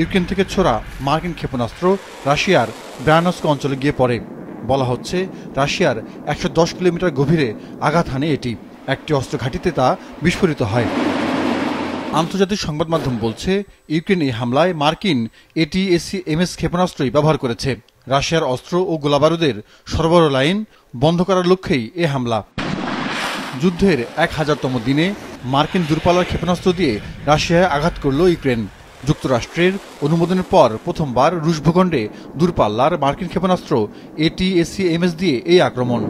Ukraine থেকে ছোড়া মার্কিন ক্ষেপণাস্ত্র রাশিয়ার ব্রায়ানস্ক অঞ্চলে গিয়ে পড়ে। বলা হচ্ছে রাশিয়ার ১১০ কিলোমিটার গভীরে আঘাত হানে এটি। একটি অস্ত্র ঘাঁটিতে তা বিস্ফোরিত হয়। আন্তর্জাতিক সংবাদ মাধ্যম বলছে ইউক্রেন এই হামলায় মার্কিন ATACMS ক্ষেপণাস্ত্রই ব্যবহার করেছে। রাশিয়ার অস্ত্র ও গোলাবারুদের সরবরাহ লাইন বন্ধ করার লক্ষ্যেই এ হামলা। যুদ্ধের ১০০০তম দিনে মার্কিন দূরপাল্লার ক্ষেপণাস্ত্র দিয়ে রাশিয়ায় আঘাত করল ইউক্রেন। যুক্তরাষ্ট্রের অনুমোদনের পর প্রথমবার রুশ ভূখণ্ডে দূরপাল্লার মার্কিন ক্ষেপণাস্ত্র ATACMS দিয়ে এই আক্রমণ।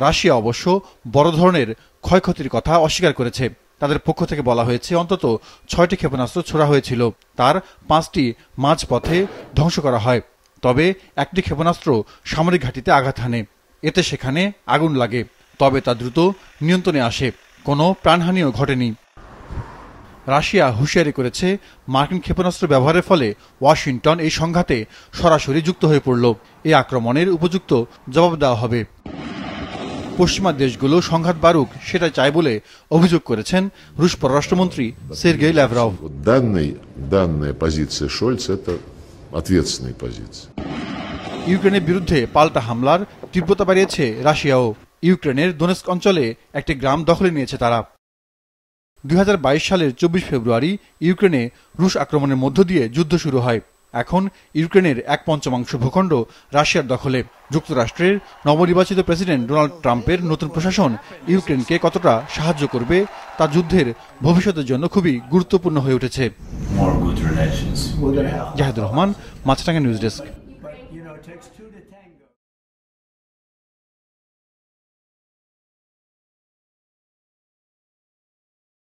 রাশিয়া অবশ্য বড় ধরনের ক্ষয়ক্ষতির কথা অস্বীকার করেছে। তাদের পক্ষ থেকে বলা হয়েছে অন্তত ৬টি ক্ষেপণাস্ত্র ছোড়া হয়েছিল, তার ৫টি মাঝপথে ধ্বংস করা হয়। তবে একটি ক্ষেপণাস্ত্র সামরিক ঘাঁটিতে আঘাত হানে। এতে সেখানে আগুন লাগে, তবে তা দ্রুত নিয়ন্ত্রণে আসে। কোনো প্রাণহানিও ঘটেনি। রাশিয়া হুঁশিয়ারি করেছে মার্কিন ক্ষেপণাস্ত্র ব্যবহারের ফলে ওয়াশিংটন এই সংঘাতে সরাসরি যুক্ত হয়ে পড়ল। এই আক্রমণের উপযুক্ত জবাব দেওয়া হবে। পশ্চিমা দেশগুলো সংঘাত বাড়ুক সেটা চায় বলে অভিযোগ করেছেন রুশ পররাষ্ট্রমন্ত্রী সের্গেই ল্যাভরভ। ইউক্রেনের বিরুদ্ধে পাল্টা হামলার তীব্রতা বাড়িয়েছে রাশিয়াও। ইউক্রেনের দোনেস্ক অঞ্চলে একটি গ্রাম দখলে নিয়েছে তারা। ২০২২ সালের ২৪ ফেব্রুয়ারি ইউক্রেনে রুশ আক্রমণের মধ্য দিয়ে যুদ্ধ শুরু হয়। এখন ইউক্রেনের ১/৫ ভূখণ্ড রাশিয়ার দখলে। যুক্তরাষ্ট্রের নবনির্বাচিত প্রেসিডেন্ট ডোনাল্ড ট্রাম্পের নতুন প্রশাসন ইউক্রেনকে কতটা সাহায্য করবে তা যুদ্ধের ভবিষ্যতের জন্য খুবই গুরুত্বপূর্ণ হয়ে উঠেছে। জাহিদুর রহমান, মাছরাঙা নিউজ ডেস্ক।